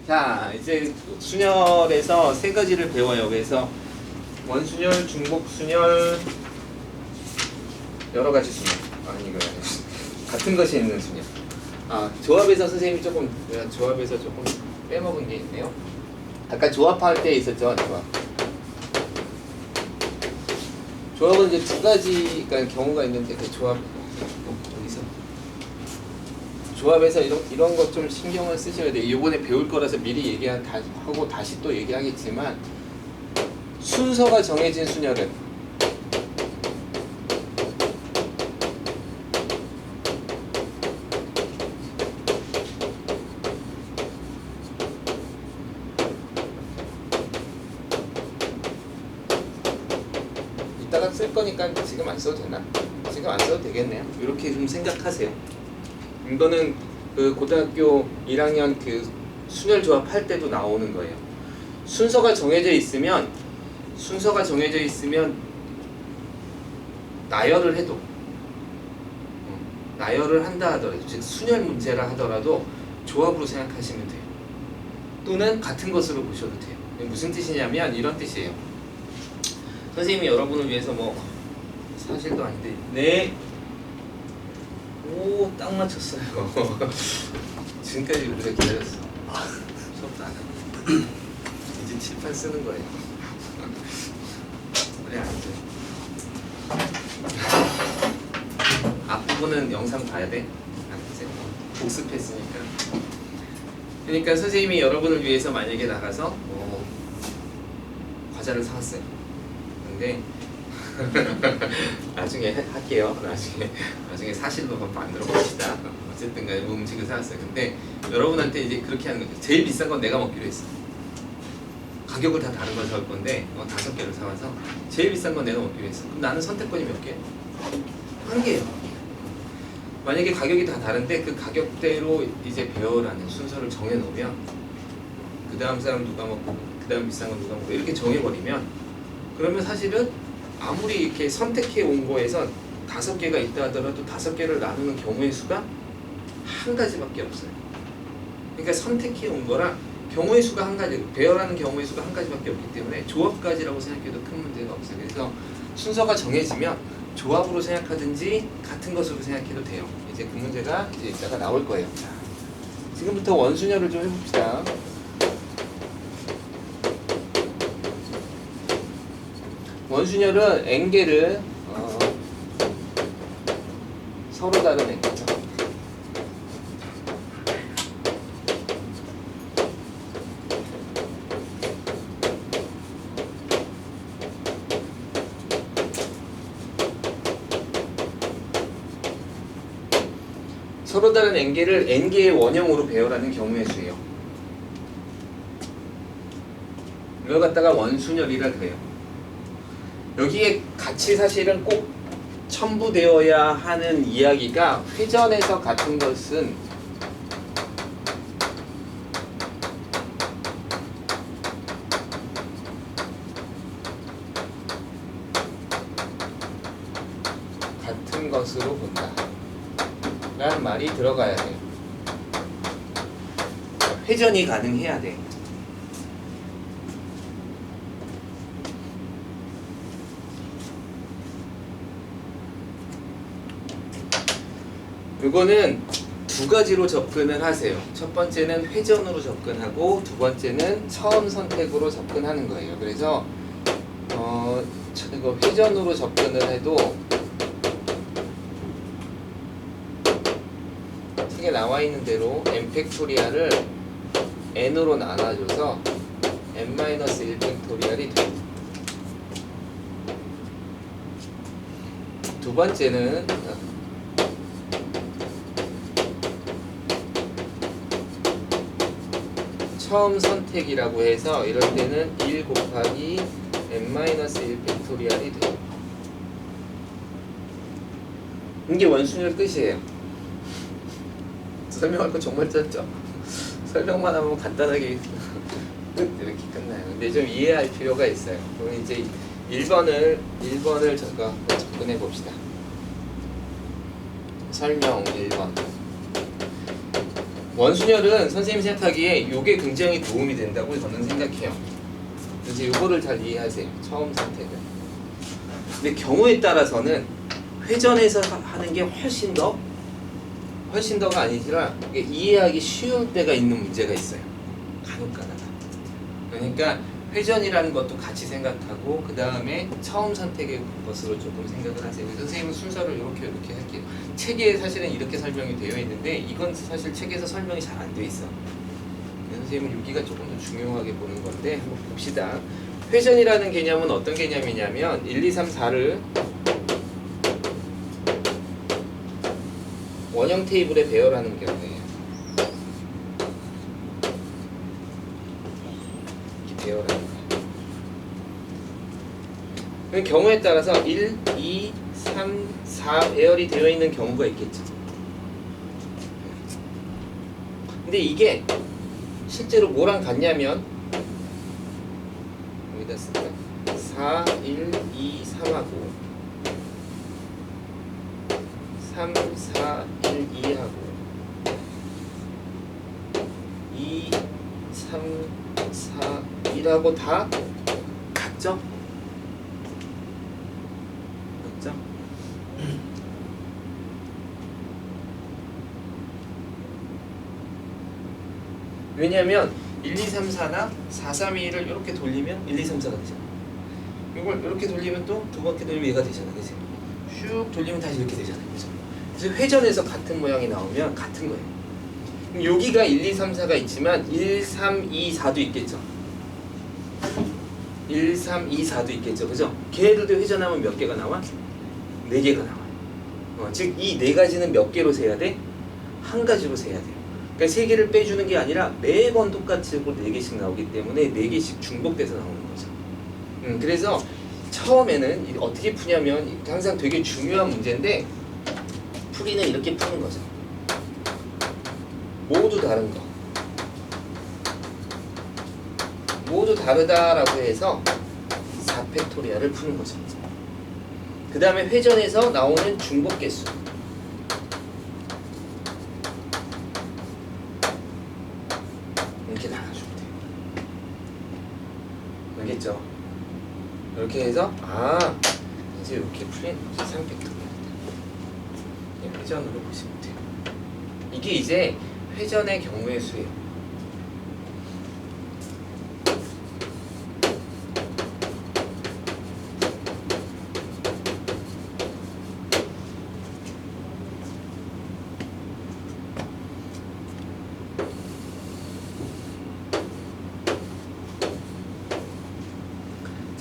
자, 이제 순열에서 세 가지를 배워요. 그래서 원순열, 중복순열, 여러 가지 순열. 아니, 이거 아니야. 같은 것이 있는 순열. 조합에서 선생님이 내가 조합에서 조금 빼먹은 게 있네요. 아까 조합할 때 있었죠, 조합. 조합은 이제 두 가지가 경우가 있는데 그 조합 여기서 조합에서 이런 것 좀 신경을 쓰셔야 돼요. 이번에 배울 거라서 미리 얘기하고 다시 또 얘기하겠지만 순서가 정해진 순열은 이따가 쓸 거니까 지금 안 써도 되나? 지금 안 써도 되겠네요. 이렇게 좀 생각하세요. 이거는 그 고등학교 1학년 그 순열 조합할 때도 나오는 거예요. 순서가 정해져 있으면 나열을 해도 나열을 한다 하더라도 즉 순열 문제라 하더라도 조합으로 생각하시면 돼요. 또는 같은 것으로 보셔도 돼요. 무슨 뜻이냐면 이런 뜻이에요. 선생님이 여러분을 위해서 뭐 사실도 아닌데 네. 오, 딱 맞췄어요. 지금까지 우리가 기다렸어. 수업도 안 하고. 이제 칠판 쓰는 거예요. 그래, 안 돼. 앞부분은 영상 봐야 돼. 알았지? 복습했으니까. 그러니까 선생님이 여러분을 위해서 만약에 나가서 과자를 사왔어요. 근데 나중에 할게요. 나중에 사실로 한번 만들어 봅시다. 어쨌든 간에 음식을 사왔어요. 근데 여러분한테 이제 그렇게 하는 거죠. 제일 비싼 건 내가 먹기로 했어. 가격을 다 다른 걸 사올 건데 5개를 사와서 제일 비싼 건 내가 먹기로 했어. 그럼 나는 선택권이 몇 개? 한 개예요. 만약에 가격이 다 다른데 그 가격대로 이제 배열하는 순서를 정해놓으면 그 다음 사람 누가 먹고 그 다음 비싼 건 누가 먹고 이렇게 정해버리면 그러면 사실은 아무리 이렇게 선택해 온 거에서 5개가 있다 하더라도 5개를 나누는 경우의 수가 한 가지밖에 없어요. 그러니까 선택해 온 거랑 경우의 수가 한 가지, 배열하는 경우의 수가 한 가지밖에 없기 때문에 조합까지라고 생각해도 큰 문제가 없어요. 그래서 순서가 정해지면 조합으로 생각하든지 같은 것으로 생각해도 돼요. 이제 그 문제가 이제 이따가 나올 거예요. 자, 지금부터 원순열을 좀 해봅시다. 원순열은 N개를 서로 다른 N개죠. 서로 다른 N개를 N개의 원형으로 배열하는 경우의 수예요. 이걸 갖다가 원순열이라 그래요. 여기에 같이 사실은 꼭 첨부되어야 하는 이야기가 회전에서 같은 것은 같은 것으로 본다 라는 말이 들어가야 돼요. 회전이 가능해야 돼. 이거는 두 가지로 접근을 하세요. 첫 번째는 회전으로 접근하고 두 번째는 처음 선택으로 접근하는 거예요. 그래서 이거 회전으로 접근을 해도 책에 나와 있는 대로 n 팩토리얼을 n으로 나눠줘서 n-1 팩토리얼이 돼요. 두 번째는 처음 선택이라고 해서 이럴 때는 1 곱하기 n-1 팩토리얼이 돼요. 이게 원순열 끝이에요. 설명할 거 정말 짧죠? 설명만 하면 간단하게 끝 이렇게 끝나요. 근데 좀 이해할 필요가 있어요. 그럼 이제 1번을 잠깐 접근해 봅시다. 설명 1번. 원순열은 선생님이 생각하기에 이게 굉장히 도움이 된다고 저는 생각해요. 이제 이거를 잘 이해하세요. 처음 선택은. 근데 경우에 따라서는 회전해서 하는 게 훨씬 더가 아니라 이게 이해하기 쉬울 때가 있는 문제가 있어요. 간혹가다가. 그러니까 회전이라는 것도 같이 생각하고 그 다음에 처음 선택의 것으로 조금 생각을 하세요. 선생님은 순서를 이렇게 할게요. 책에 사실은 이렇게 설명이 되어 있는데 이건 사실 책에서 설명이 잘 안 되어 있어. 선생님은 여기가 조금 더 중요하게 보는 건데 한번 봅시다. 회전이라는 개념은 어떤 개념이냐면 1, 2, 3, 4를 원형 테이블에 배열하는 경우예요. 이렇게 배열하는 거예요. 그 경우에 따라서 1, 2, 3, 4 배열이 되어 있는 경우가 있겠죠. 근데 이게 실제로 뭐랑 같냐면 여기다 쓸까? 4, 1, 2, 3하고 3, 4, 1, 2하고 2, 3, 4, 1하고 다 같죠? 맞죠? 왜냐면 1, 2, 3, 4나 4, 3, 2, 1을 이렇게 돌리면 1, 2, 3, 4가 되잖아. 이걸 이렇게 돌리면 또 두 바퀴 돌리면 얘가 되잖아. 그치? 슉 돌리면 다시 이렇게 되잖아. 그죠? 그래서 회전해서 같은 모양이 나오면 같은 거예요. 그럼 여기가 1, 2, 3, 4가 있지만 1, 3, 2, 4도 있겠죠. 1, 3, 2, 4도 있겠죠. 그죠? 걔네들도 회전하면 몇 개가 나와? 4개가 나와요. 즉 이 4가지는 몇 개로 세야 돼? 한 가지로 세야 돼요. 그러니까 3개를 빼주는 게 아니라 매번 똑같이 4개씩 나오기 때문에 4개씩 중복돼서 나오는 거죠. 그래서 처음에는 어떻게 푸냐면 항상 되게 중요한 문제인데 풀이는 이렇게 푸는 거죠. 모두 다른 거. 모두 다르다라고 해서 4팩토리얼을 푸는 거죠. 그 다음에 회전에서 나오는 중복 개수. 이렇게 나눠주면 돼요. 알겠죠? 이렇게 해서 이제 이렇게 풀린 3팩토리얼. 회전으로 보시면 돼요. 이게 이제 회전의 경우의 수예요.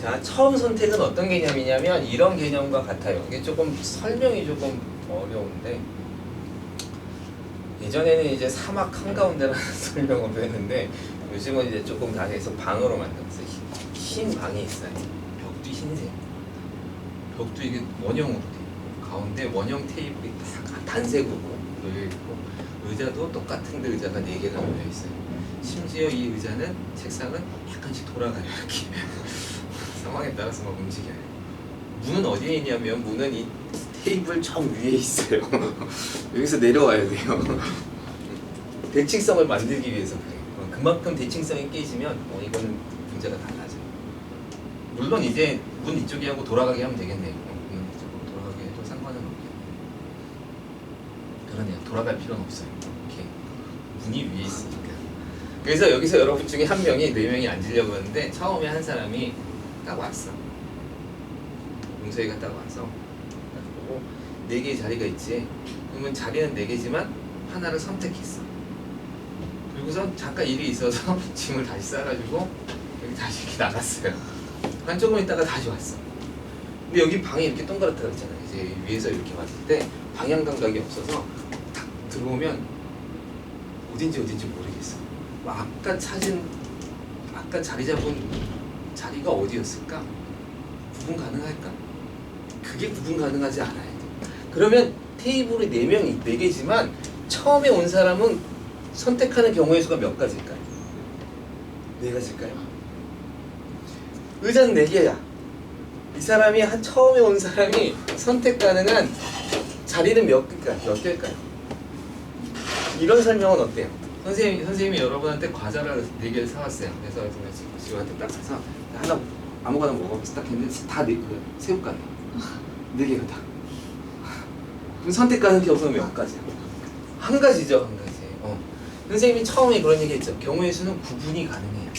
자, 처음 선택은 어떤 개념이냐면 이런 개념과 같아요. 이게 조금 설명이 조금 어려운데 예전에는 이제 사막 한가운데라는 설명으로 했는데 요즘은 이제 조금 다 해서 방으로 만들었어요. 흰 방이 있어요. 벽도 흰색. 벽도 이게 원형으로 돼 있고 가운데 원형 테이블이 딱 단색으로 놓여 있고 의자도 똑같은데 의자가 4개가 놓여 있어요. 심지어 이 의자는 책상은 약간씩 돌아가요. 이렇게. 상황에 따라서 막 움직여요. 문은 어디에 있냐면 문은 이 테이블 저 위에 있어요. 여기서 내려와야 돼요. 대칭성을 만들기 위해서 그래요. 그만큼 대칭성이 깨지면 이거는 문제가 달라져요. 물론 이제 문 이쪽에 하고 돌아가게 하면 되겠네요. 문 이쪽으로 돌아가게 해도 상관은 없네요. 그러네요. 돌아갈 필요는 없어요. 이렇게 문이 위에 있으니까. 그래서 여기서 여러분 중에 한 명이 4명이 앉으려고 했는데 처음에 한 사람이 딱 왔어. 용서이가 딱 와서 보고 4개의 자리가 있지. 그러면 자리는 4개지만 하나를 선택했어. 그리고서 잠깐 일이 있어서 짐을 다시 싸가지고 여기 다시 이렇게 나갔어요. 한 조금 있다가 다시 왔어. 근데 여기 방이 이렇게 동그랗다 그랬잖아요. 이제 위에서 이렇게 왔을 때 방향 감각이 없어서 딱 들어오면 어딘지 모르겠어. 아까 자리 잡은 자리가 어디였을까? 구분 가능할까? 그게 구분 가능하지 않아요. 그러면 테이블이 4개지만 처음에 온 사람은 선택하는 경우의 수가 몇 가지일까요? 4가지일까요? 의자는 4개야. 이 사람이 처음에 온 사람이 선택 가능한 자리는 몇 개일까요? 이런 설명은 어때요? 선생님이 여러분한테 과자를 4개를 사왔어요. 그래서 지금한테 딱 사서 하나 아무거나 먹어보면서 딱 했는데 다 새우깡이야. 4개가 다. 그럼 선택하는 게 없으면 몇 가지야? 한 가지죠, 한 가지. 선생님이 처음에 그런 얘기 했죠. 경우의 수는 구분이 가능해요.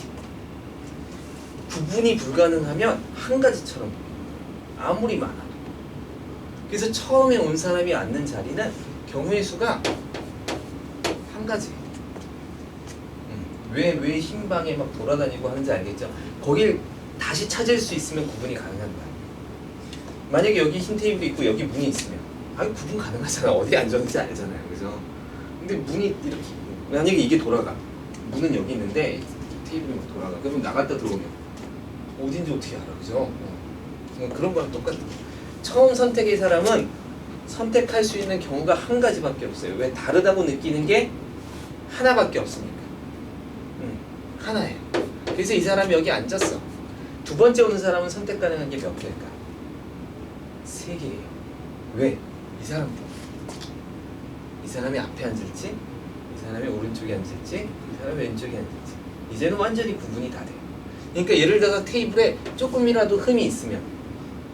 구분이 불가능하면 한 가지처럼 보여요. 아무리 많아도. 그래서 처음에 온 사람이 앉는 자리는 경우의 수가 한 가지예요. 왜 흰 방에 막 돌아다니고 하는지 알겠죠? 거길 다시 찾을 수 있으면 구분이 가능한 거야. 만약에 여기 흰 테이블이 있고 여기 문이 있으면 구분 가능하잖아. 어디에 앉았는지 알잖아요. 그죠? 근데 문이 이렇게 만약에 이게 돌아가. 문은 여기 있는데 테이블이 막 돌아가. 그러면 나갔다 들어오면 어딘지 어떻게 알아. 그죠? 그런 거랑 똑같아. 처음 선택의 사람은 선택할 수 있는 경우가 한 가지밖에 없어요. 왜? 다르다고 느끼는 게 하나밖에 없으니까. 하나예요. 그래서 이 사람이 여기 앉았어. 두 번째 오는 사람은 선택 가능한 게 몇 개일까? 3개예요. 왜? 이 사람 때문에. 이 사람이 앞에 앉을지, 이 사람이 오른쪽에 앉을지, 이 사람이 왼쪽에 앉을지. 이제는 완전히 구분이 다 돼요. 그러니까 예를 들어서 테이블에 조금이라도 흠이 있으면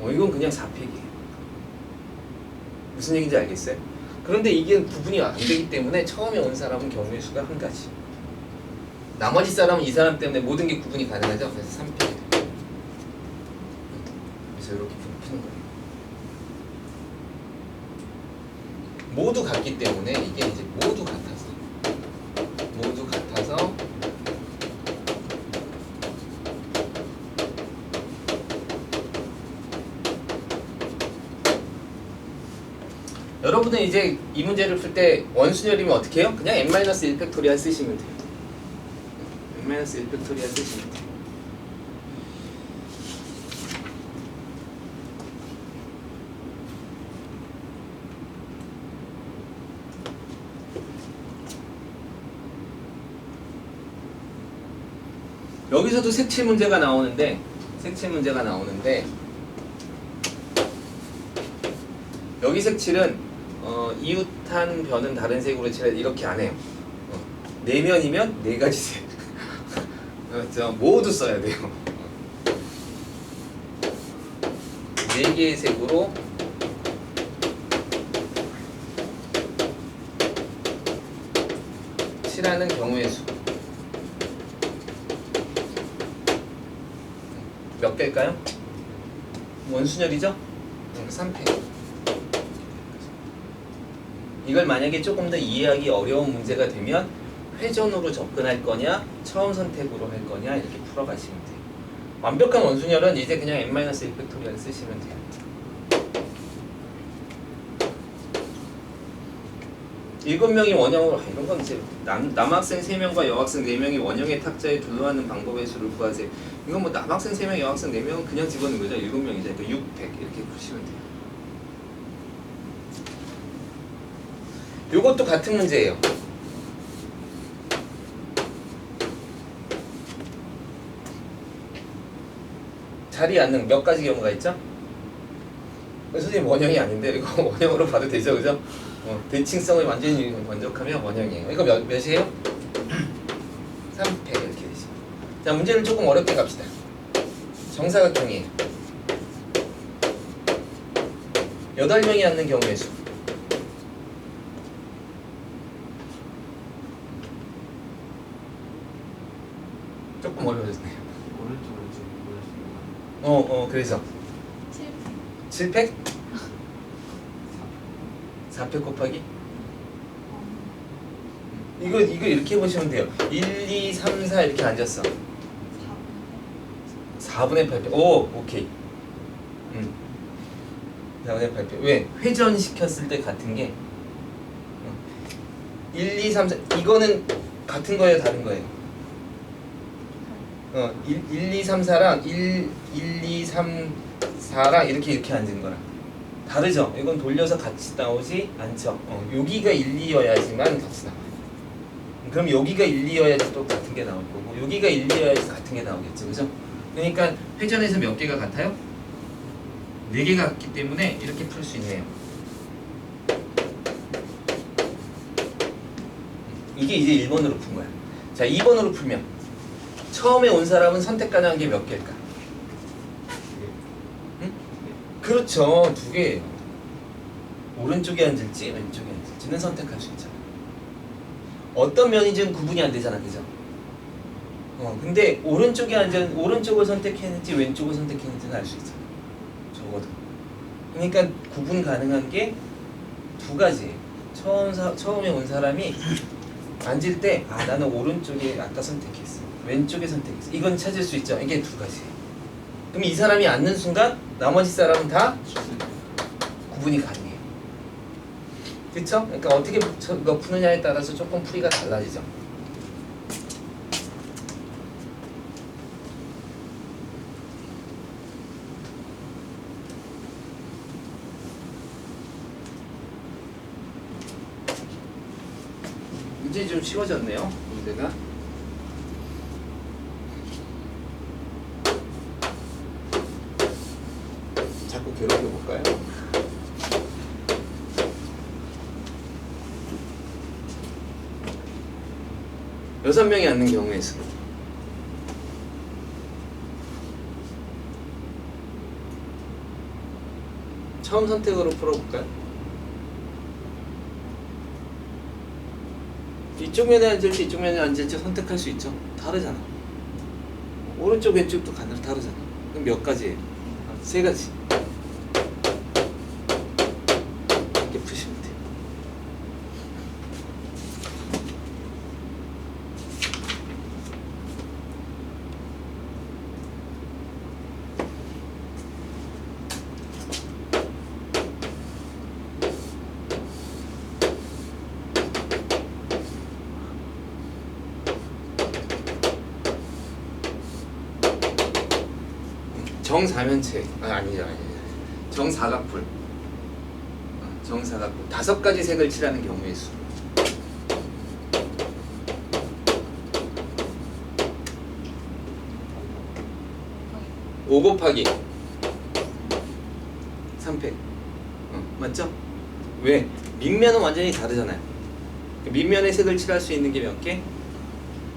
이건 그냥 4팩이에요. 무슨 얘기인지 알겠어요? 그런데 이게 구분이 안 되기 때문에 처음에 온 사람은 경우의 수가 한 가지. 나머지 사람은 이 사람 때문에 모든 게 구분이 가능하죠. 그래서 3팩이 돼요. 그래서 이렇게 푸는 거예요. 모두 같기 때문에 이게 이제 모두 같아서 여러분은 이제 이 문제를 풀 때 원순열이면 어떻게 해요? 그냥 n-1 팩토리얼 쓰시면 돼요. n-1 팩토리얼 쓰시면 돼요. 여기서도 색칠 문제가 나오는데 여기 색칠은 이웃한 변은 다른 색으로 칠해 이렇게 안 해요. 내면이면 4가지 색. 모두 써야 돼요. 4개의 색으로 칠하는 경우의 수. 몇 개일까요? 원순열이죠? 3팩. 이걸 만약에 조금 더 이해하기 어려운 문제가 되면 회전으로 접근할 거냐 처음 선택으로 할 거냐 이렇게 풀어가시면 돼요. 완벽한 원순열은 이제 그냥 n-1 팩토리얼 쓰시면 돼요. 일곱 명이 원형으로 이런 건 이제 남학생 3명과 여학생 4명이 원형의 탁자에 둘러앉는 방법의 수를 구하세요. 이건 뭐 남학생 3명, 여학생 4명은 그냥 집어넣은 거죠. 7명이죠. 그러니까 600 이렇게 푸시면 돼요. 요것도 같은 문제예요. 자리에 앉는 몇 가지 경우가 있죠? 선생님 원형이 아닌데 이거 원형으로 봐도 되죠, 그죠? 대칭성을 완전히 만족하면 원형이에요. 이거 몇이에요? 3팩 이렇게 되죠. 자, 문제를 조금 어렵게 갑시다. 정사각형이에요. 8명이 앉는 경우의 수. 조금 어려워졌네요. 그래서 7팩? 4팩 곱하기? 이거 이렇게 해보시면 돼요. 1, 2, 3, 4 이렇게 앉았어. 4분의 8팩. 오, 오케이. 4분의 8팩. 왜? 회전시켰을 때 같은 게 1, 2, 3, 4 이거는 같은 거예요? 다른 거예요? 1, 2, 3, 4랑 1, 2, 3, 4랑 이렇게 앉은 거랑 다르죠? 이건 돌려서 같이 나오지 않죠? 여기가 1, 2여야지만 같이 나와요. 그럼 여기가 1, 2여야지 또 같은 게 나올 거고 여기가 1, 2여야지 같은 게 나오겠죠? 그죠? 그러니까 회전에서 몇 개가 같아요? 4개가 같기 때문에 이렇게 풀 수 있네요. 이게 이제 1번으로 푼 거야. 자, 2번으로 풀면 처음에 온 사람은 선택 가능한 게 몇 개일까? 응? 그렇죠. 두 개예요. 오른쪽에 앉을지 왼쪽에 앉을지는 선택할 수 있잖아. 어떤 면이든 구분이 안 되잖아, 그죠? 근데 오른쪽을 선택했는지 왼쪽을 선택했는지는 알 수 있잖아. 적어도. 그러니까 구분 가능한 게 두 가지예요. 처음에 온 사람이 앉을 때 나는 오른쪽에 아까 선택했어. 왼쪽에 선택했어. 이건 찾을 수 있죠. 이게 두 가지예요. 그럼 이 사람이 앉는 순간 나머지 사람은 다 구분이 가능해요. 그쵸? 그러니까 어떻게 푸느냐에 따라서 조금 풀이가 달라지죠. 이제 좀 쉬워졌네요, 문제가. 자꾸 괴롭혀볼까요? 여섯 명이 앉는 경우의 수. 처음 선택으로 풀어볼까요? 이쪽 면에 앉을지 이쪽 면에 앉을지 선택할 수 있죠. 다르잖아. 오른쪽 왼쪽도 다르잖아. 그럼 몇 가지예요? 세 가지. 이렇게 푸시면 돼요. 정사면체 아니죠. 정사각뿔. 정사각뿔. 5가지 색을 칠하는 경우의 수. 5 곱하기 3팩. 맞죠? 왜? 밑면은 완전히 다르잖아요. 밑면의 색을 칠할 수 있는 게 몇 개?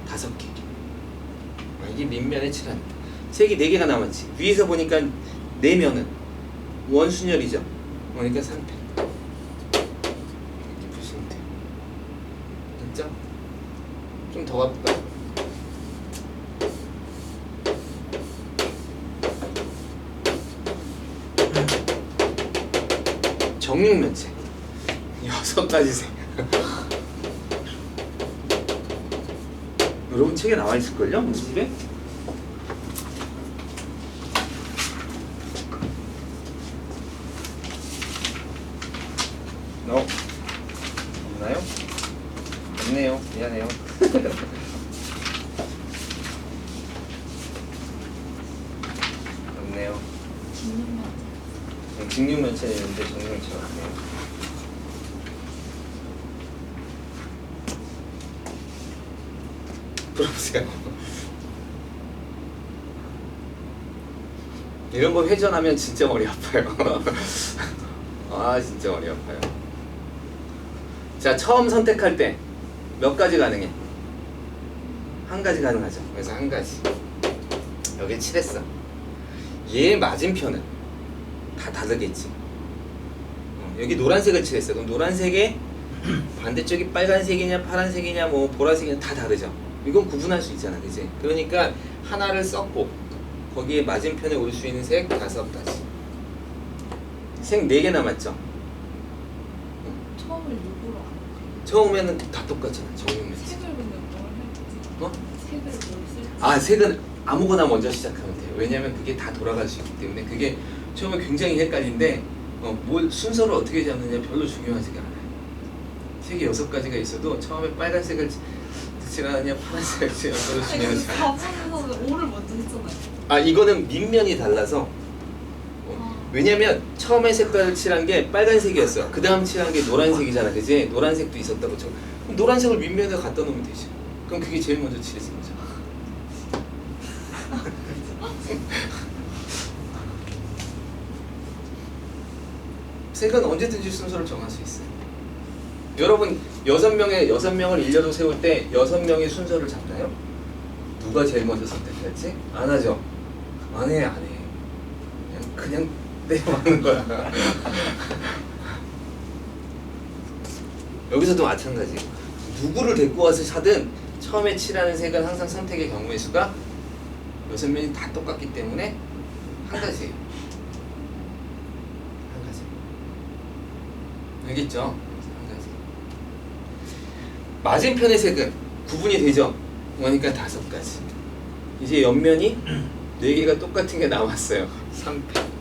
5개. 이게 밑면에 칠하는 거. 색이 4개가 남았지. 위에서 보니까 4면은 원순열이죠. 그러니까 3팩. 이렇게 보시면 돼요. 됐죠? 좀 더 가볼까요? 정육면체 6가지 색. 여러분 책에 나와 있을걸요? 우리 집에? 없나요? 없네요. 미안해요. 없네요. 직육면체 있는데 정육면체가 없네요. 들어보세요. 이런 거 회전하면 진짜 머리 아파요. 진짜 머리 아파요. 자, 처음 선택할 때 몇 가지 가능해? 한 가지 가능하죠. 그래서 한 가지. 여기 칠했어. 얘 맞은편은 다 다르겠지. 여기 노란색을 칠했어. 그럼 노란색에 반대쪽이 빨간색이냐 파란색이냐 뭐 보라색이냐 다 다르죠. 이건 구분할 수 있잖아, 그치? 그러니까 하나를 썼고 거기에 맞은편에 올 수 있는 색 5가지. 색 4개 남았죠? 처음을 일부러 안 해. 처음에는 다 똑같잖아. 정육면체. 색을 근데 뭘 해야지? 색을 뭘 쓸지? 색은 아무거나 먼저 시작하면 돼요. 왜냐면 그게 다 돌아갈 수 있기 때문에. 그게 처음에 굉장히 헷갈린데 뭘 순서를 어떻게 잡느냐 별로 중요하지가 않아요. 색이 6가지가 있어도 처음에 빨간색을 칠하느냐 파란색을 칠하느냐 별로 중요하지 않아요. 가분에서는 5를 먼저 했잖아요. 이거는 밑면이 달라서 왜냐면 처음에 색깔을 칠한 게 빨간색이었어. 그 다음 칠한 게 노란색이잖아, 그지? 노란색도 있었다고 쳐. 그럼 노란색을 밑면에 갖다 놓으면 되지. 그럼 그게 제일 먼저 칠해진 거잖아. 색은 언제든지 순서를 정할 수 있어요. 여러분 여섯 명을 일렬로 세울 때 6명의 순서를 잡나요? 누가 제일 먼저 선택할지? 안 하죠? 안 해. 그냥 내려가는 거야. 여기서도 마찬가지. 누구를 데리고 와서 하든 처음에 칠하는 색은 항상 선택의 경우의 수가 6명이 다 똑같기 때문에 한 가지예요. 한 가지. 알겠죠? 한 가지. 맞은편의 색은 구분이 되죠? 그러니까 5가지. 이제 옆면이 4개가 똑같은 게 남았어요. 3패.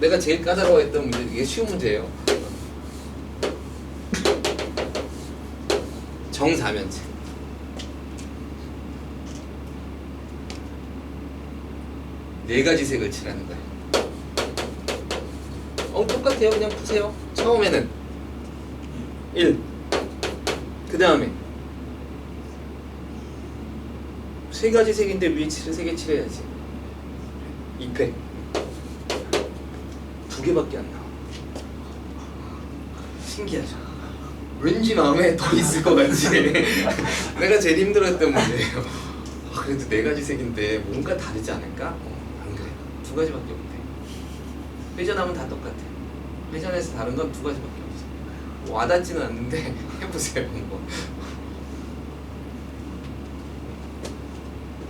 내가 제일 까다로워했던 문제, 이게 쉬운 문제예요. 정사면체. 네 가지 색을 칠하는 거예요. 똑같아요. 그냥 푸세요. 처음에는 1. 그 다음에 3가지 색인데 위에 3개 칠해야지. 2패. 2개밖에 안 나와. 신기하죠? 왠지 마음에 더 있을 것 같지? 내가 제일 힘들었던 문제예요. 그래도 4가지 색인데 뭔가 다르지 않을까? 안 그래. 2가지밖에 없대. 회전하면 다 똑같아. 회전에서 다른 건 2가지밖에 없어. 와닿지는 않는데 해보세요. 한번.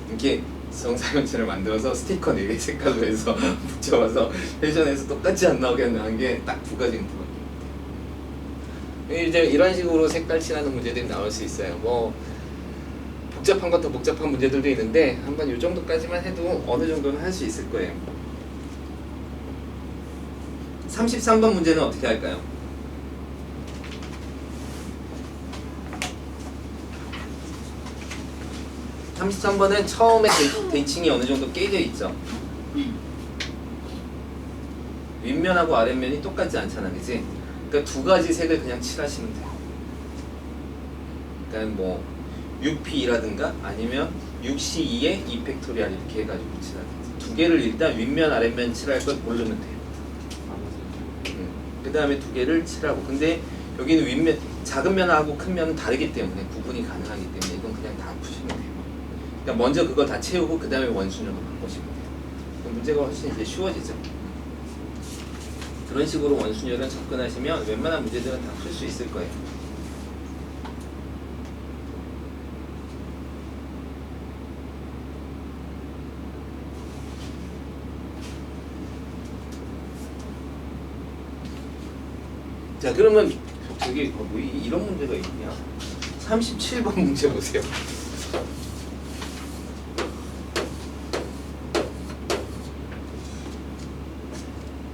이렇게 정사면체를 만들어서 스티커 4개 색깔로 해서 붙여봐서 회전에서 똑같이 안 나오게 한 게 딱 2가지는 2가지. 이제 이런 식으로 색깔 칠하는 문제들이 나올 수 있어요. 뭐 복잡한 것도 복잡한 문제들도 있는데 한번 이 정도까지만 해도 어느 정도는 할 수 있을 거예요. 33번 문제는 어떻게 할까요? 33번은 처음에 대칭이 어느 정도 깨져 있죠. 윗면하고 아랫면이 똑같지 않잖아, 그치? 그러니까 2가지 색을 그냥 칠하시면 돼요. 그러니까 뭐 6P2라든가 아니면 6C2에 2팩토리얼 이렇게 해가지고 칠하든지 2개를 일단 윗면 아랫면 칠할 걸 고르면 돼요. 그 다음에 2개를 칠하고, 근데 여기는 윗면 작은 면하고 큰 면은 다르기 때문에 구분이 가능하기 때문에 이건 그냥 다 푸시면 돼요. 그러니까 먼저 그거 다 채우고 그 다음에 원순으로 바꾸시면 돼요. 그럼 문제가 훨씬 이제 쉬워지죠. 그런 식으로 원순열을 접근하시면 웬만한 문제들은 다 풀 수 있을 거예요. 자, 그러면 저기 뭐 이런 문제가 있냐? 37번 문제 보세요.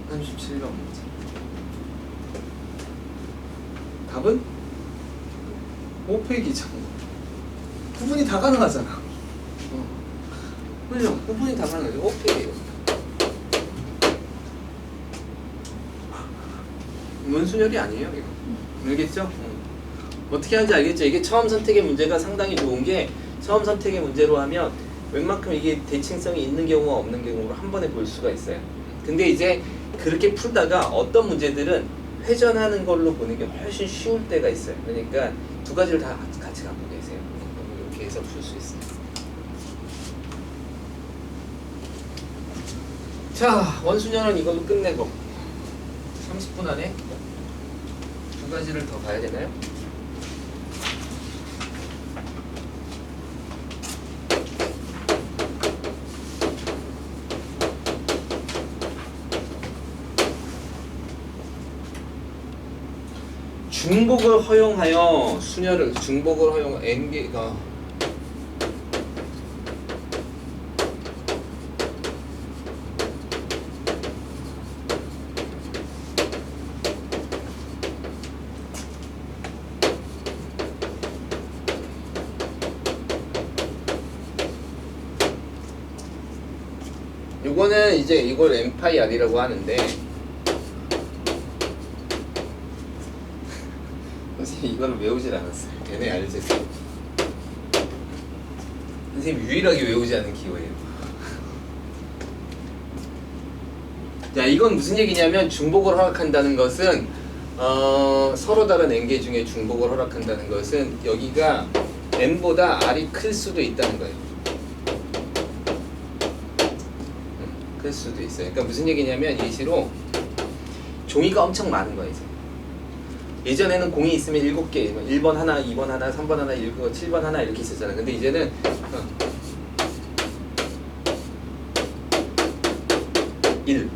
37번 문제. 답은 5팩이죠. 구분이 다 가능하잖아. 그죠? 구분이 다 가능하죠. 5팩이에요. 원순열이 아니에요, 이거. 알겠죠? 어떻게 하는지 알겠죠? 이게 처음 선택의 문제가 상당히 좋은 게, 처음 선택의 문제로 하면 웬만큼 이게 대칭성이 있는 경우와 없는 경우로 한 번에 볼 수가 있어요. 근데 이제 그렇게 풀다가 어떤 문제들은 회전하는 걸로 보는 게 훨씬 쉬울 때가 있어요. 그러니까 2가지를 다 같이 갖고 계세요. 이렇게 해서 풀 수 있어요. 자, 원순열은 이걸로 끝내고 30분 안에 2가지를 더 봐야 되나요? 중복을 허용하여 순열을 중복을 허용 n개가 요거는 이제 이걸 n파이 r이라고 하는데, 선생님 이거를 외우질 않았어요. 얘네 알지? 선생님 유일하게 외우지 않은 기호예요. 자, 이건 무슨 얘기냐면 중복을 허락한다는 것은 서로 다른 n개 중에 중복을 허락한다는 것은 여기가 n보다 r이 클 수도 있다는 거예요. 클 수도 있어요. 그러니까 무슨 얘기냐면 예시로 종이가 엄청 많은 거예요. 이제. 예전에는 공이 있으면 7개, 1번 하나, 2번 하나, 3번 하나, 7번 하나 이렇게 있었잖아요. 근데 이제는 1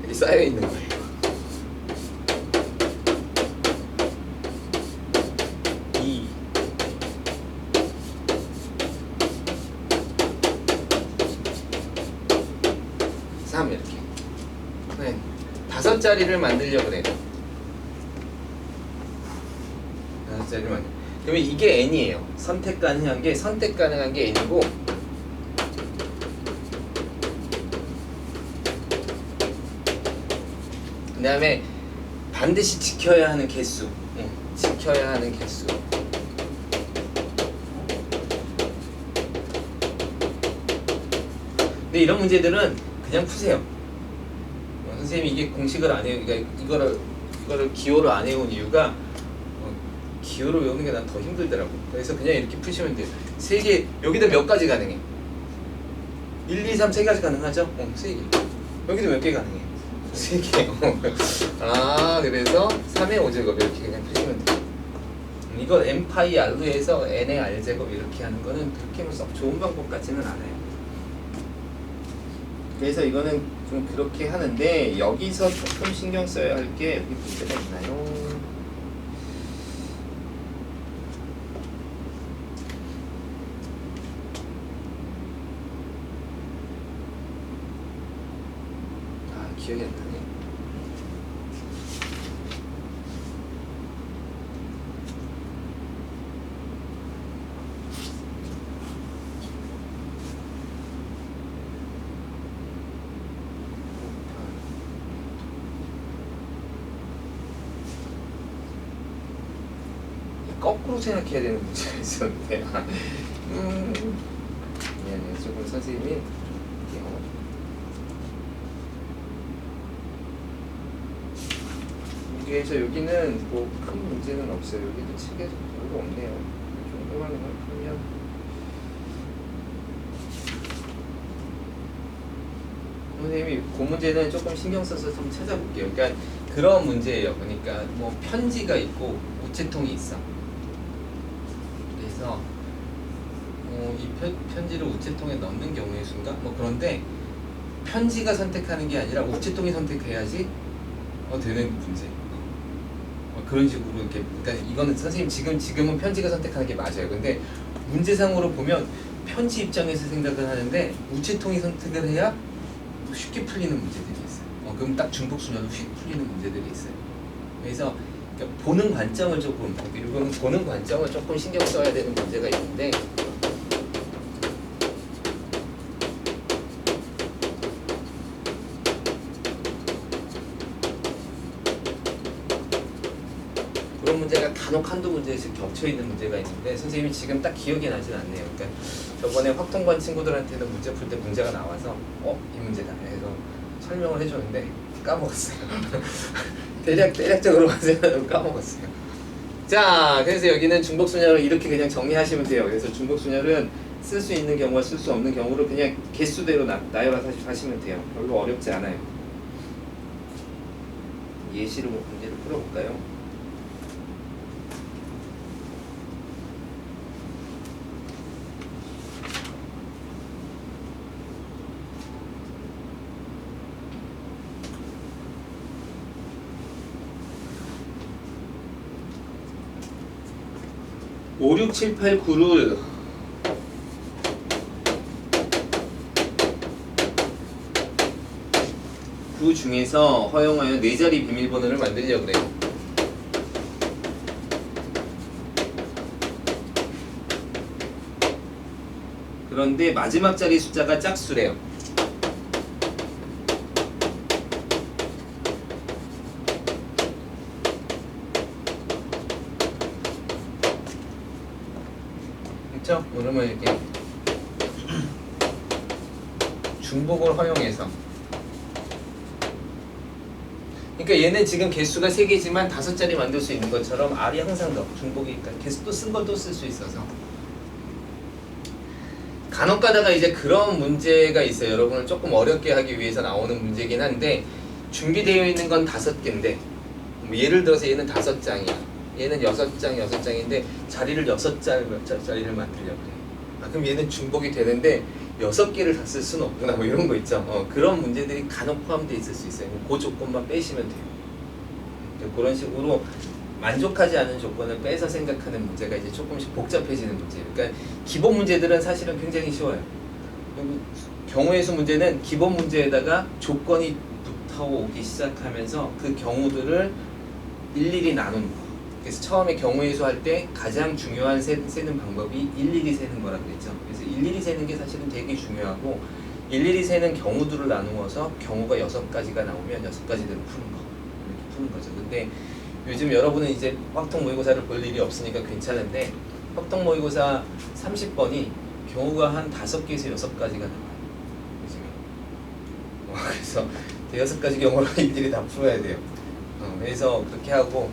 이렇게 쌓여 있는 거예요. 이렇게. 네. 5자리를 만들려고 그래요. 5자리를 만들. 그러면 이게 n이에요. 선택 가능한 게 n이고, 그 다음에 반드시 지켜야 하는 개수. 지켜야 하는 개수. 근데 이런 문제들은 그냥 푸세요. 선생님이 이게 공식을 안 해요. 그러니까 이거를 기호를 안 해온 이유가 기호를 외우는 게 난 더 힘들더라고. 그래서 그냥 이렇게 푸시면 돼요. 3개 여기다 몇 가지 가능해? 1, 2, 3 3가지 가능하죠? 3개. 여기도 몇 개 가능해? 3개. 아, 그래서 3의 5제곱 이렇게 그냥 푸시면 돼요. 이걸 n파이 r로 해서 n의 r제곱 이렇게 하는 거는 그렇게 뭐 썩 좋은 방법 같지는 않아요. 그래서 이거는 좀 그렇게 하는데 여기서 조금 신경 써야 할 게 여기 문제가 있나요? 아, 기억이 안 나네. 거꾸로 생각해야 되는 문제가 있었는데 미안해요. 조금 선생님이 그래서 여기는 뭐 큰 문제는 없어요. 여기도 책에 별로 없네요. 이 정도만 하면 선생님이 그 문제는 조금 신경 써서 좀 찾아볼게요. 그러니까 그런 문제예요. 그러니까 뭐 편지가 있고 우체통이 있어. 그래서 이 편지를 우체통에 넣는 경우의 순간 그런데 편지가 선택하는 게 아니라 우체통이 선택해야지 되는 문제. 그런 식으로 이렇게. 그러니까 이거는 선생님 지금은 편지가 선택하는 게 맞아요. 근데 문제상으로 보면 편지 입장에서 생각을 하는데 우체통이 선택을 해야 쉽게 풀리는 문제들이 있어요. 그럼 딱 중복순환으로 쉽게 풀리는 문제들이 있어요. 그래서 그러니까 보는 관점을 조금, 이거는 보는 관점을 조금 신경 써야 되는 문제가 있는데, 그런 문제가 간혹 한두 문제씩 겹쳐있는 문제가 있는데 선생님이 지금 딱 기억이 나진 않네요. 그러니까 저번에 확통반 친구들한테는 문제 풀 때 문제가 나와서 이 문제다 해서 설명을 해줬는데 까먹었어요. 대략적으로 맞으면 까먹었어요. 자, 그래서 여기는 중복순열을 이렇게 그냥 정리하시면 돼요. 그래서 중복순열은 쓸 수 있는 경우와 쓸 수 없는 경우로 그냥 개수대로 나열해서 하시면 돼요. 별로 어렵지 않아요. 예시로 문제를 풀어볼까요? (5, 6, 7, 8, 9를) 그 중에서 허용하여 4자리 비밀번호를 만들려고 그래요. 그런데 마지막 자리 숫자가 짝수래요. 그렇죠? 그러면 이렇게 중복을 허용해서 그러니까 얘는 지금 개수가 3개지만 5자리 만들 수 있는 것처럼 R이 항상 더 중복이, 그러니까 개수 또 쓴 걸 또 쓸 수 있어서. 간혹 가다가 이제 그런 문제가 있어요. 여러분을 조금 어렵게 하기 위해서 나오는 문제긴 한데, 준비되어 있는 건 5개인데, 뭐 예를 들어서 얘는 5장이야. 얘는 6장인데 자리를 6자리를 만들려고 해. 그럼 얘는 중복이 되는데 6개를 다 쓸 수는 없구나, 뭐 이런 거 있죠. 그런 문제들이 간혹 포함되어 있을 수 있어요. 그 조건만 빼시면 돼요. 그런 식으로 만족하지 않은 조건을 빼서 생각하는 문제가 이제 조금씩 복잡해지는 문제예요. 그러니까 기본 문제들은 사실은 굉장히 쉬워요. 그리고 경우의 수 문제는 기본 문제에다가 조건이 붙어오기 시작하면서 그 경우들을 일일이 나누는 거. 그래서 처음에 경우의 수 할 때 가장 중요한 세는 방법이 일일이 세는 거라고 했죠. 그래서 일일이 세는 게 사실은 되게 중요하고, 일일이 세는 경우들을 나누어서 경우가 6가지가 나오면 6가지대로 푸는 거, 이렇게 푸는 거죠. 근데 요즘 여러분은 이제 확통 모의고사를 볼 일이 없으니까 괜찮은데, 확통 모의고사 30번이 경우가 한 5개에서 6가지가 나와요. 요즘에. 그래서 6가지 경우를 일일이 다 풀어야 돼요. 그래서 그렇게 하고,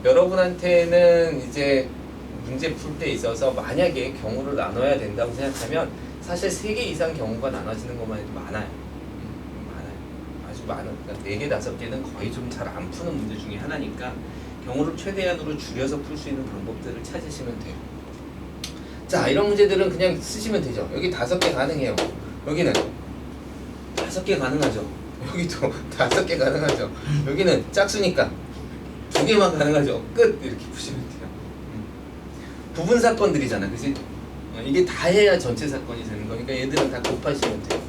여러분한테는 이제 문제 풀 때 있어서 만약에 경우를 나눠야 된다고 생각하면 사실 3개 이상 경우가 나눠지는 것만 해도 많아요. 많아요. 아주 많은. 그러니까 4개, 5개는 거의 좀 잘 안 푸는 문제 중에 하나니까 경우를 최대한으로 줄여서 풀 수 있는 방법들을 찾으시면 돼요. 자, 이런 문제들은 그냥 쓰시면 되죠. 여기 5개 가능해요. 여기는 5개 가능하죠. 여기도 5개 가능하죠. 여기는 짝수니까 2개만 가능하죠. 끝! 이렇게 푸시면 돼요. 부분 사건들이잖아, 그치? 이게 다 해야 전체 사건이 되는 거니까 얘들은 다 곱하시면 돼요.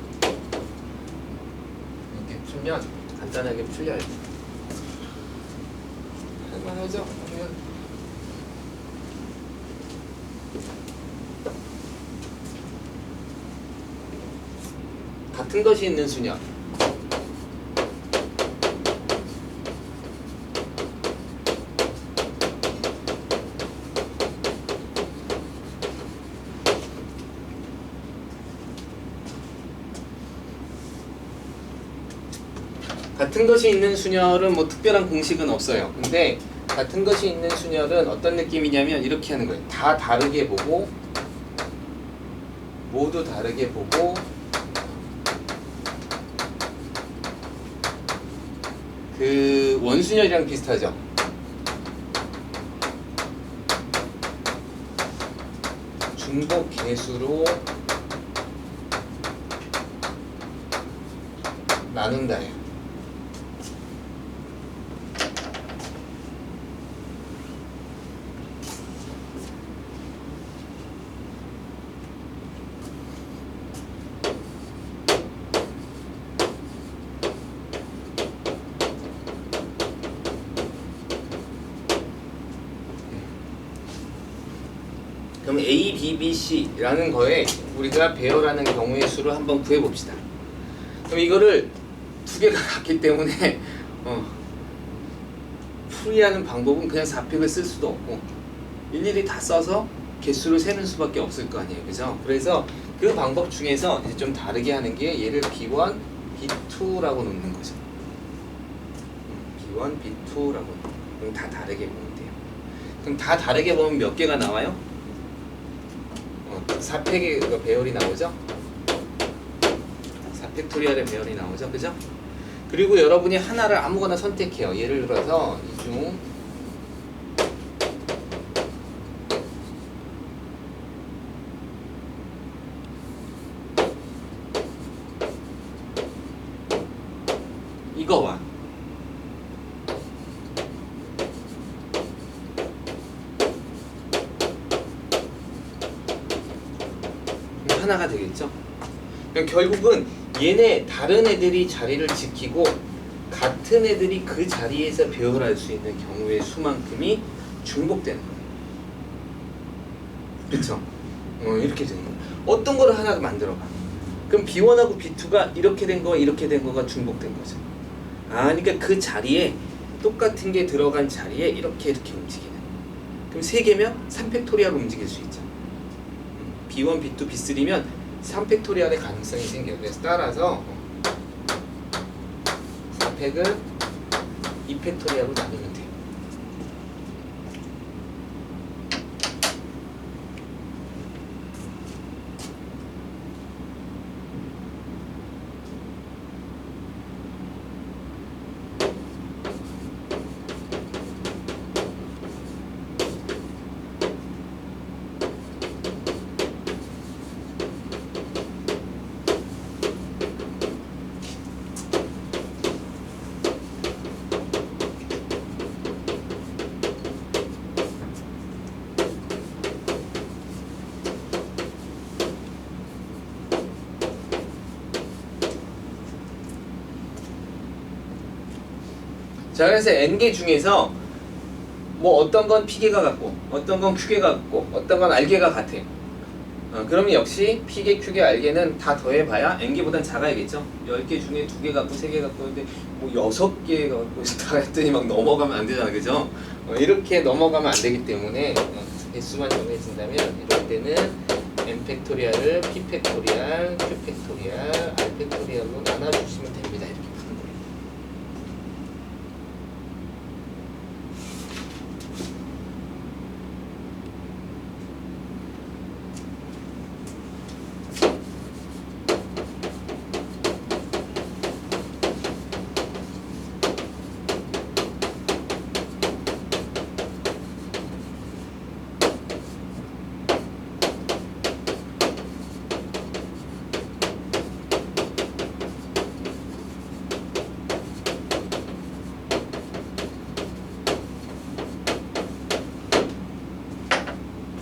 이렇게 풀면 간단하게 풀려요. 할만하죠? 같은 것이 있는 수냐? 같은 것이 있는 순열은 뭐 특별한 공식은 없어요. 근데 같은 것이 있는 순열은 어떤 느낌이냐면 이렇게 하는 거예요. 다 다르게 보고, 모두 다르게 보고, 그 원순열이랑 비슷하죠. 중복 개수로 나눈다예요. 그럼 A, B, B, C라는 거에 우리가 배열하는 경우의 수를 한번 구해봅시다. 그럼 이거를 2개가 같기 때문에 풀이하는 방법은 그냥 4팩을 쓸 수도 없고 일일이 다 써서 개수를 세는 수밖에 없을 거 아니에요. 그죠? 그래서 그 방법 중에서 이제 좀 다르게 하는 게 얘를 B1, B2라고 놓는 거죠. B1, B2라고. 그럼 다 다르게 보면 돼요. 그럼 다 다르게 보면 몇 개가 나와요? 4팩의 배열이 나오죠? 4팩토리얼의 배열이 나오죠? 그죠? 그리고 여러분이 하나를 아무거나 선택해요. 예를 들어서 이 중 이거와 하나가 되겠죠? 그러니까 결국은 얘네 다른 애들이 자리를 지키고 같은 애들이 그 자리에서 배열할 수 있는 경우의 수만큼이 중복되는 거예요. 그쵸? 이렇게 되는 거예요. 어떤 거를 하나 만들어봐. 그럼 B1하고 B2가 이렇게 된 거와 이렇게 된 거가 중복된 거죠. 그러니까 그 자리에 똑같은 게 들어간 자리에 이렇게 움직이는. 그럼 3개면 3팩토리얼로 움직일 수 있죠. B1, B2, B3면 3팩토리얼의 가능성이 생겨요. 그래서 따라서 4팩을 2팩토리얼로 나누면 돼요. 자, 그래서 n개 중에서 뭐 어떤 건 p개가 같고 어떤 건 q개가 같고 어떤 건 r개가 같아요. 그러면 역시 p개, q개, r개는 다 더해봐야 n개보단 작아야겠죠. 10개 중에 2개 같고 3개 같고 근데 뭐 6개 갖고 다 했더니 막 넘어가면 안 되잖아, 그죠? 이렇게 넘어가면 안 되기 때문에 개수만 정해진다면 이럴 때는 n 팩토리얼을 p 팩토리얼, q 팩토리얼, r 팩토리얼로 나눠주시면 됩니다. 이렇게 푸는 거예요.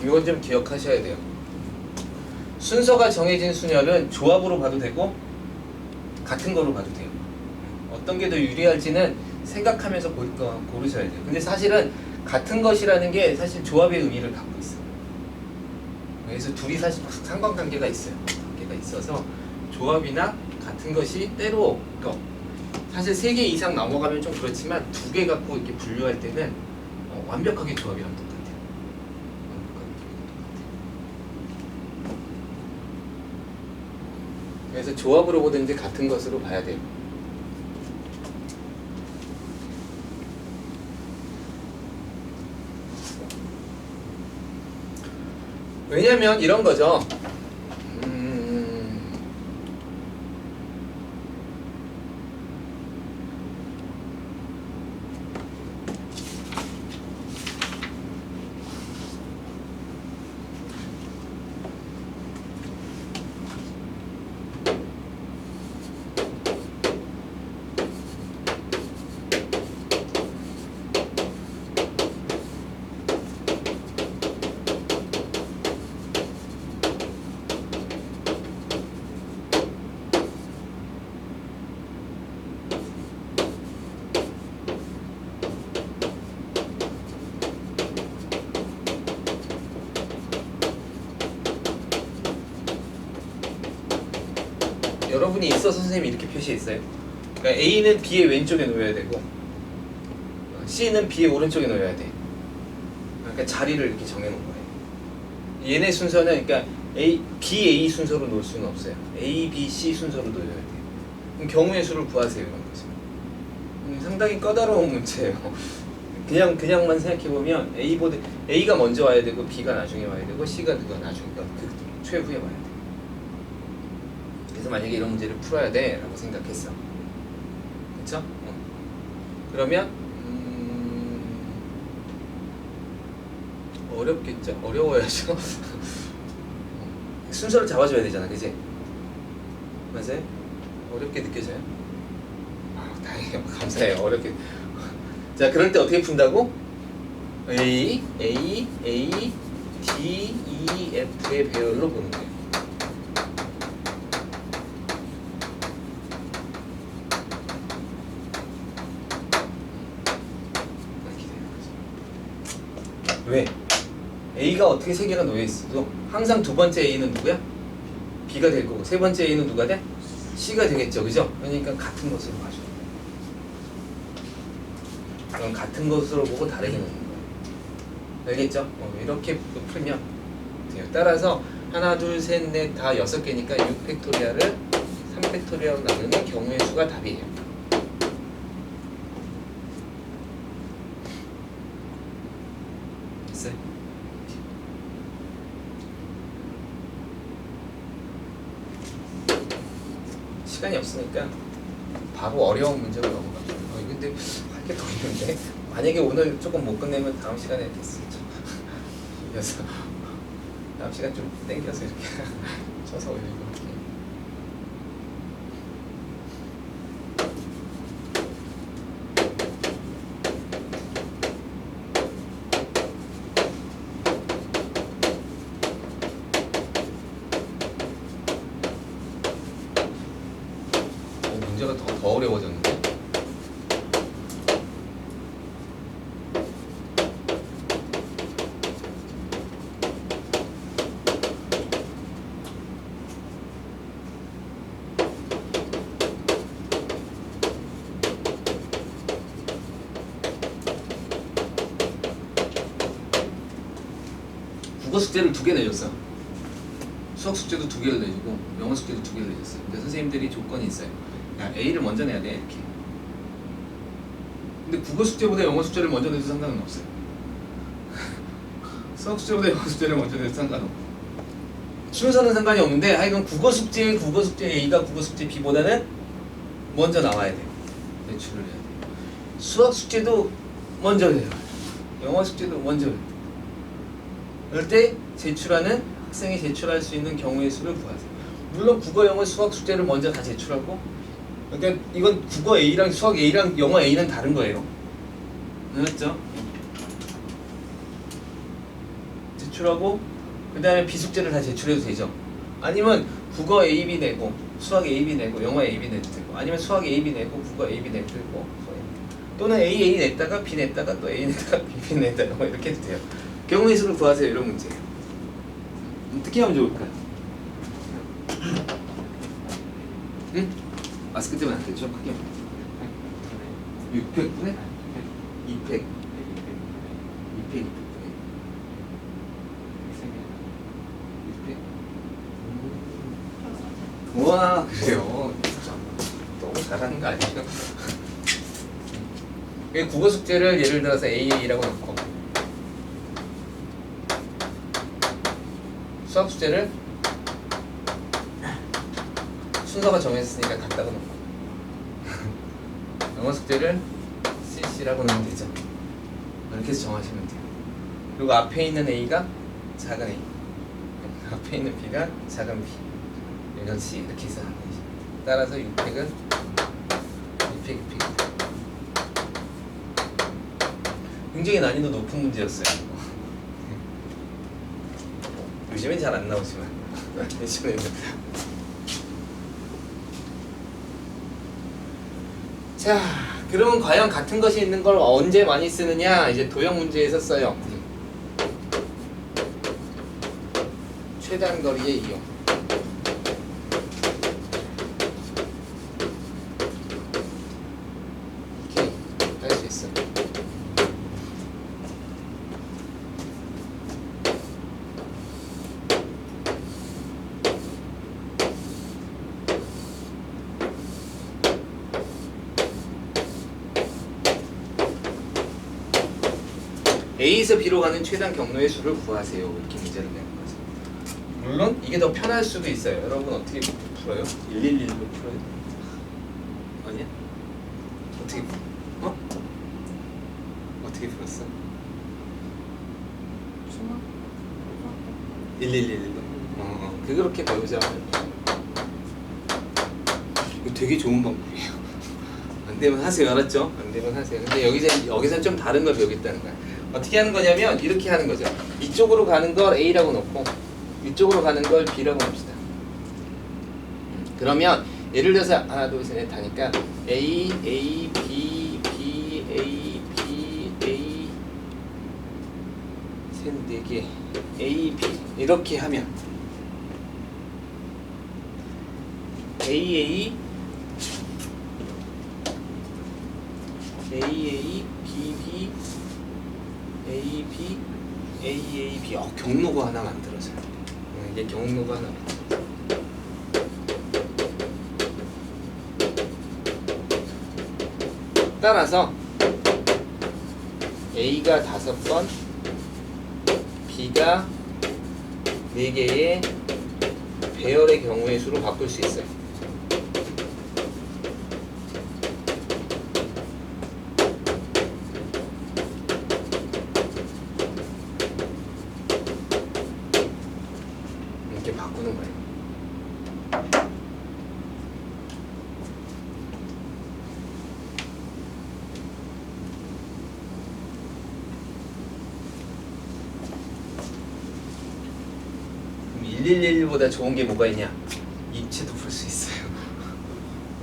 이건 좀 기억하셔야 돼요. 순서가 정해진 순열은 조합으로 봐도 되고 같은 거로 봐도 돼요. 어떤 게 더 유리할지는 생각하면서 고르셔야 돼요. 근데 사실은 같은 것이라는 게 사실 조합의 의미를 갖고 있어요. 그래서 둘이 사실 상관관계가 있어요. 관계가 있어서 조합이나 같은 것이 때로 사실 3개 이상 넘어가면 좀 그렇지만 2개 갖고 이렇게 분류할 때는 완벽하게 조합이랑 똑같아요. 그래서 조합으로 보든지 같은 것으로 봐야 돼요. 왜냐면 이런 거죠. 여러분이 있어서 선생님이 이렇게 표시했어요. 그러니까 A는 B의 왼쪽에 놓여야 되고 C는 B의 오른쪽에 놓여야 돼. 그러니까 자리를 이렇게 정해놓은 거예요. 얘네 순서는 그러니까 B, A 순서로 놓을 수는 없어요. A, B, C 순서로 놓여야 돼요. 그럼 경우의 수를 구하세요. 이런 거죠. 상당히 까다로운 문제예요. 그냥만 생각해보면 A가 먼저 와야 되고 B가 나중에 와야 되고 C가 그거 나중에 그 최후에 와야 돼. 그래서 만약에 이런 문제를 풀어야 돼 라고 생각했어. 그쵸? 그러면 어렵겠죠? 어려워야죠. 순서를 잡아줘야 되잖아, 그치? 맞아요? 어렵게 느껴져요? 다행이에요. 감사해요. 어렵게. 자, 그럴 때 어떻게 푼다고? A, D, E, F의 배열로 보는 거예요. 왜? A가 어떻게 세 개가 놓여 있어도 항상 두 번째 A는 누구야? B가 될 거고 세 번째 A는 누가 돼? C가 되겠죠, 그죠? 그러니까 같은 것으로 봐줘. 그럼 같은 것으로 보고 다르게 놓는 거예요. 알겠죠? 이렇게 풀면 돼요. 따라서 하나, 둘, 셋, 넷 다 6개니까 6팩토리얼을 3팩토리얼로 나누는 경우의 수가 답이에요. 시간이 없으니까 바로 어려운 문제로 넘어갑니다. 근데 할 게 더 있는데 만약에 오늘 조금 못 끝내면 다음 시간에 됐습니다. 그래서 다음 시간 좀 땡겨서 이렇게 쳐서 올리고 할게요. 문제가 더 어려워졌는데? 국어 숙제를 2개 내줬어. 수학 숙제도 2개를 내주고 영어 숙제도 2개를 내줬어요. 근데 선생님들이 조건이 있어요. 야, A를 먼저 내야 돼 이렇게. 근데 국어 숙제보다 영어 숙제를 먼저 내도 상관은 없어요. 수학 숙제보다 영어 숙제를 먼저 내도 상관없고 순서는 상관이 없는데 하여간 국어 숙제 A가 국어 숙제 B보다는 먼저 나와야 돼요. 제출을 해야 돼요. 수학 숙제도 먼저 해요. 영어 숙제도 먼저 해요. 그럴 때 제출하는 학생이 제출할 수 있는 경우의 수를 구하세요. 물론 국어, 영어, 수학 숙제를 먼저 다 제출하고, 그러니까 이건 국어 A랑 수학 A랑 영어 A는 다른 거예요. 알았죠? 제출하고 그 다음에 비숙제를 다 제출해도 되죠. 아니면 국어 A, B 내고 수학 A, B 내고 영어 A, B 내도 되고, 아니면 수학 A, B 내고 국어 A, B 내도 되고, 또는 A 냈다가 B 냈다가 또 A 냈다가 B 냈다가 뭐 이렇게 해도 돼요. 경우의 수를 구하세요. 이런 문제예요. 어떻게 하면 좋을까요? 응? 마스크 때문에 안 되죠? 크게 600분에? 200 200분에 600 우와 그래요. 너무 잘하는 거 아니에요? 국어 숙제를 예를 들어서 A라고 놓고 수학 숙제를 순서가 정해졌으니까 갖다가 놓고 영어 숙제를 CC라고 넣으면 되죠. 이렇게 해서 정하시면 돼요. 그리고 앞에 있는 A가 작은 A, 앞에 있는 B가 작은 B, 이런 C 이렇게 해서 하는 거죠. 따라서 600은 600. 굉장히 난이도 높은 문제였어요. 요즘엔 잘 안 나오지만 예전에는. 자, 그러면 과연 같은 것이 있는 걸 언제 많이 쓰느냐? 이제 도형 문제에서 써요. 최단 거리의 이용. 이렇게 할 수 있어. A에서 B로 가는 최단 경로의 수를 구하세요. 이렇게 문제를 내는 거죠. 물론 이게 더 편할 수도 있어요. 여러분 어떻게 풀어요? 111로 풀어요? 아니야? 어떻게 풀어? 어떻게 풀었어? 중학 1111로? 그렇게 배우자. 이거 되게 좋은 방법이에요. 안 되면 하세요. 알았죠? 안 되면 하세요. 근데 여기서 좀 다른 걸 배우겠다는 거야. 어떻게 하는 거냐면 이렇게 하는 거죠. 이쪽으로 가는 걸 A라고 놓고 이쪽으로 가는 걸 B라고 합시다. 그러면 예를 들어서 하나 둘 셋 넷 하니까 A, A, B, B, A, B, A 셋, 네 개 A, B 이렇게 하면 A, A, A, A, B, B A, B, A, A, B. 경로가 하나 만들어져요. 이게 경로가 하나 만들어져요. 따라서 A가 5번, B가 4개의 배열의 경우의 수로 바꿀 수 있어요. 바꾸는 거예요. 그럼 1111보다 좋은 게 뭐가 있냐? 입체도 풀 수 있어요.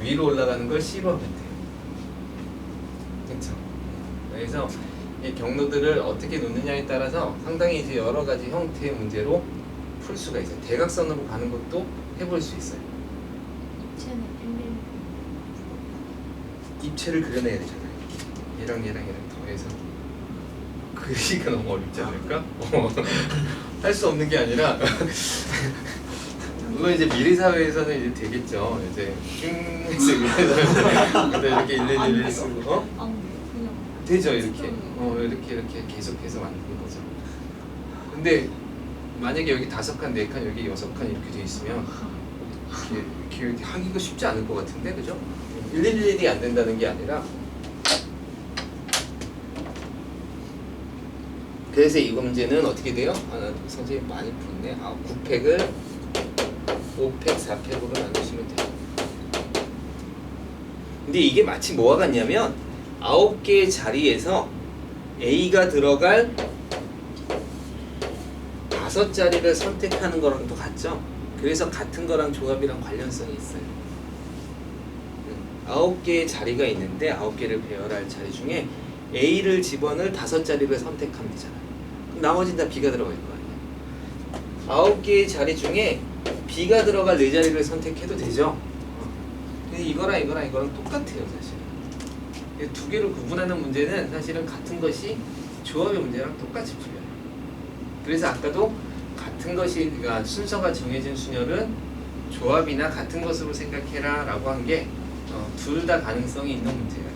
위로 올라가는 걸 C로 하면 돼요. 그렇죠? 그래서 이 경로들을 어떻게 놓느냐에 따라서 상당히 이제 여러 가지 형태의 문제로 풀 수가 있어요. 대각선으로 가는 것도 해볼 수 있어요. 입체는 11. 입체를 그려내야 되잖아요. 얘랑 더해서 그리기가 너무 어렵지 않을까? 할 수 없는 게 아니라 물론 이제 미래 사회에서는 이제 되겠죠. 이제 해서 근데 이렇게 1111 쓰고 그냥 되죠. 이렇게 계속해서 만드는 거죠. 근데 만약에 여기 5칸, 4칸, 여기 6칸 이렇게 돼 있으면 이렇게 하기가 쉽지 않을 것 같은데, 그죠? 1111이 안 된다는 게 아니라 그래서 이 문제는 어떻게 돼요? 선생님 많이 풀었네. 9팩을 5팩, 4팩으로 나누시면 돼요. 근데 이게 마치 뭐와 같냐면 9개의 자리에서 A가 들어갈 5자리를 선택하는 거랑 또 같죠? 그래서 같은 거랑 조합이랑 관련성이 있어요. 9개의 자리가 있는데 9개를 배열할 자리 중에 A를 집어넣을 5자리를 선택하면 되잖아요. 그럼 나머지는 다 B가 들어갈 거 아니에요. 9개의 자리 중에 B가 들어갈 4자리를 선택해도 되죠. 근데 이거랑 똑같아요, 사실은. 이 두 개를 구분하는 문제는 사실은 같은 것이 조합의 문제랑 똑같이 풀려요. 그래서 아까도 같은 것이, 그러니까 순서가 정해진 순열은 조합이나 같은 것으로 생각해라 라고 한 게 둘 다 가능성이 있는 문제예요.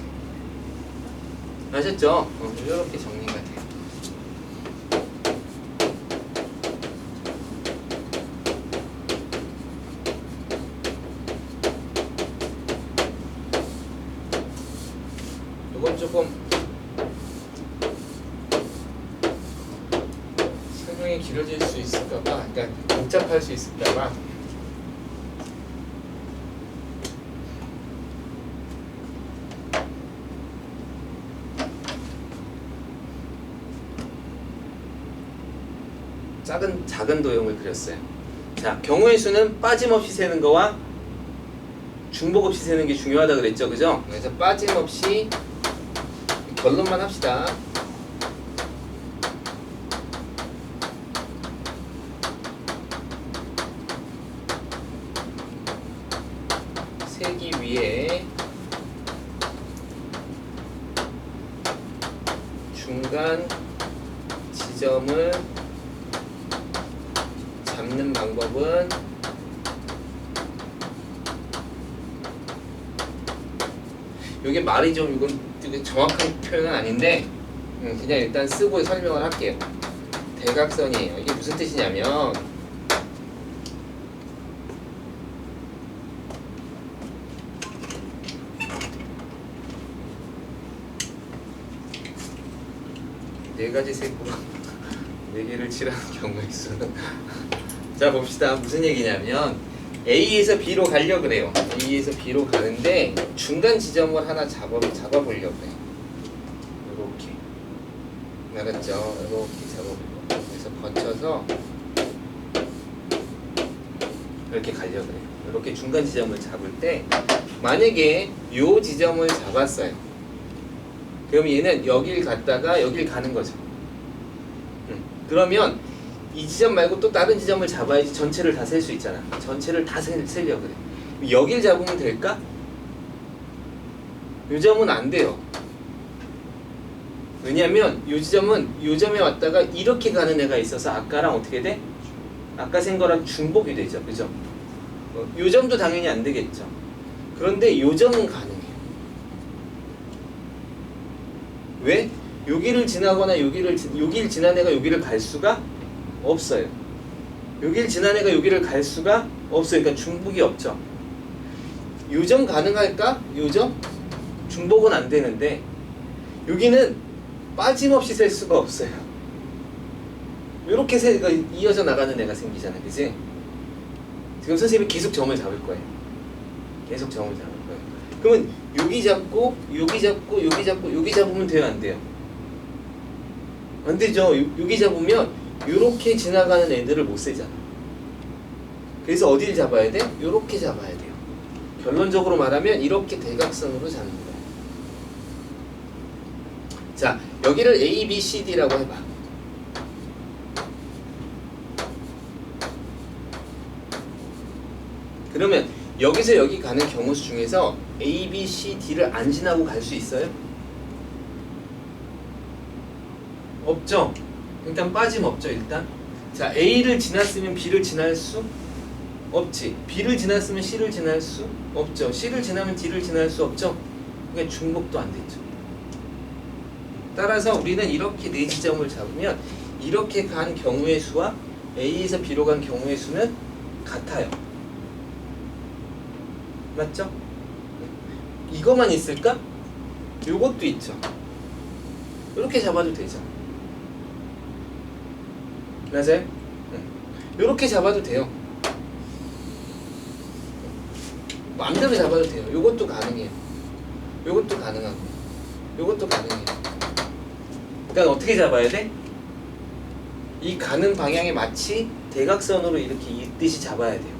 아셨죠? 이렇게 정리가 돼요. 이건 조금 설명이 길어질 수 있을까봐, 그러니까 복잡할 수 있을까봐 작은 도형을 그렸어요. 자, 경우의 수는 빠짐없이 세는 거와 중복 없이 세는 게 중요하다 그랬죠, 그죠? 그래서 빠짐없이 결론만 합시다. 세기 위에 중간 지점을 잡는 방법은 이게 말이 좀 이건 되게 정확한 표현은 아닌데 그냥 일단 쓰고 설명을 할게요. 대각선이에요. 이게 무슨 뜻이냐면 네 가지 세고 4개를 칠하는 경우의 수는 자 봅시다. 무슨 얘기냐면 A에서 B로 가려고 그래요. A에서 B로 가는데 중간 지점을 하나 잡아보려고 해요. 이렇게 알았죠? 이렇게 잡아보려고. 그래서 거쳐서 이렇게 가려고 해요. 이렇게 중간 지점을 잡을 때 만약에 요 지점을 잡았어요. 그럼 얘는 여길 갔다가 여길 가는 거죠. 그러면 이 지점 말고 또 다른 지점을 잡아야지 전체를 다 셀 수 있잖아. 전체를 다 세려고 그래. 여길 잡으면 될까? 요 점은 안 돼요. 왜냐면 요 지점은 요 점에 왔다가 이렇게 가는 애가 있어서 아까랑 어떻게 돼? 아까 센 거랑 중복이 되죠. 그죠? 요 점도 당연히 안 되겠죠. 그런데 요 점은 가능해요. 왜? 여기를 지나거나 여기를 지난 애가 여기를 갈 수가 없어요. 여기를 지난 애가 여기를 갈 수가 없어요. 그러니까 중복이 없죠. 요점 가능할까? 요점? 중복은 안 되는데 여기는 빠짐없이 셀 수가 없어요. 이렇게 이어져 나가는 애가 생기잖아요. 그치? 지금 선생님이 계속 점을 잡을 거예요. 계속 점을 잡을 거예요. 그러면 여기 잡고 여기 잡고 여기 잡고 여기 잡으면 돼요, 안 돼요? 안 되죠. 여기 잡으면 이렇게 지나가는 애들을 못 세잖아. 그래서 어디를 잡아야 돼? 이렇게 잡아야 돼요. 결론적으로 말하면 이렇게 대각선으로 잡는 거예요. 자, 여기를 A, B, C, D라고 해봐. 그러면 여기서 여기 가는 경우 수 중에서 A, B, C, D를 안 지나고 갈 수 있어요? 없죠? 일단 빠짐 없죠, 일단. 자, A를 지났으면 B를 지날 수 없지. B를 지났으면 C를 지날 수 없죠. C를 지나면 D를 지날 수 없죠. 그러니까 중복도 안 됐죠. 따라서 우리는 이렇게 네 지점을 잡으면 이렇게 간 경우의 수와 A에서 B로 간 경우의 수는 같아요. 맞죠? 이거만 있을까? 요것도 있죠. 이렇게 잡아도 되죠. 맞아요? 이렇게 잡아도 돼요. 마음대로 잡아도 돼요. 요것도 가능해요. 요것도 가능하고 요것도 가능해요. 일단 어떻게 잡아야 돼? 이 가는 방향에 마치 대각선으로 이렇게 있듯이 잡아야 돼요.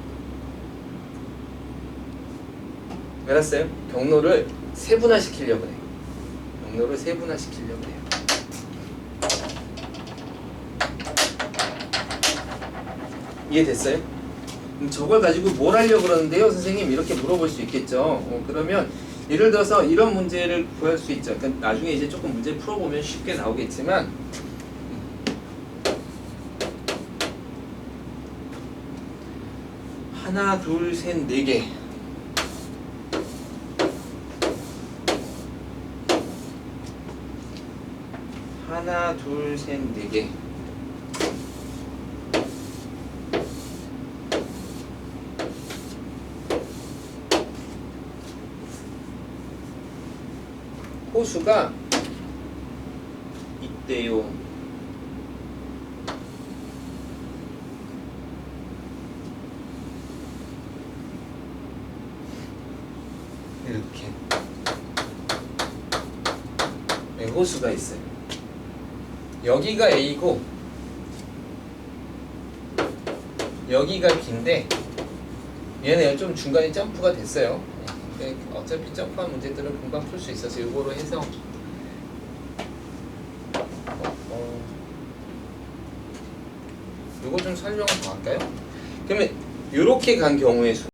알았어요? 경로를 세분화시키려고 해요. 경로를 세분화시키려고 해요. 이해됐어요? 저걸 가지고 뭘 하려고 그러는데요, 선생님? 이렇게 물어볼 수 있겠죠. 그러면 예를 들어서 이런 문제를 구할 수 있죠. 그러니까 나중에 이제 조금 문제 풀어보면 쉽게 나오겠지만 하나, 둘, 셋, 네 개. 하나, 둘, 셋, 네 개. 호수가 있대요. 이렇게. 네, 호수가 있어요. 여기가 A고 여기가 B인데 얘는 좀 중간에 점프가 됐어요. 어차피 점프한 문제들은 금방 풀 수 있어서 이거로 해서 이거 좀 설명을 더 할까요? 그러면 이렇게 간 경우의 수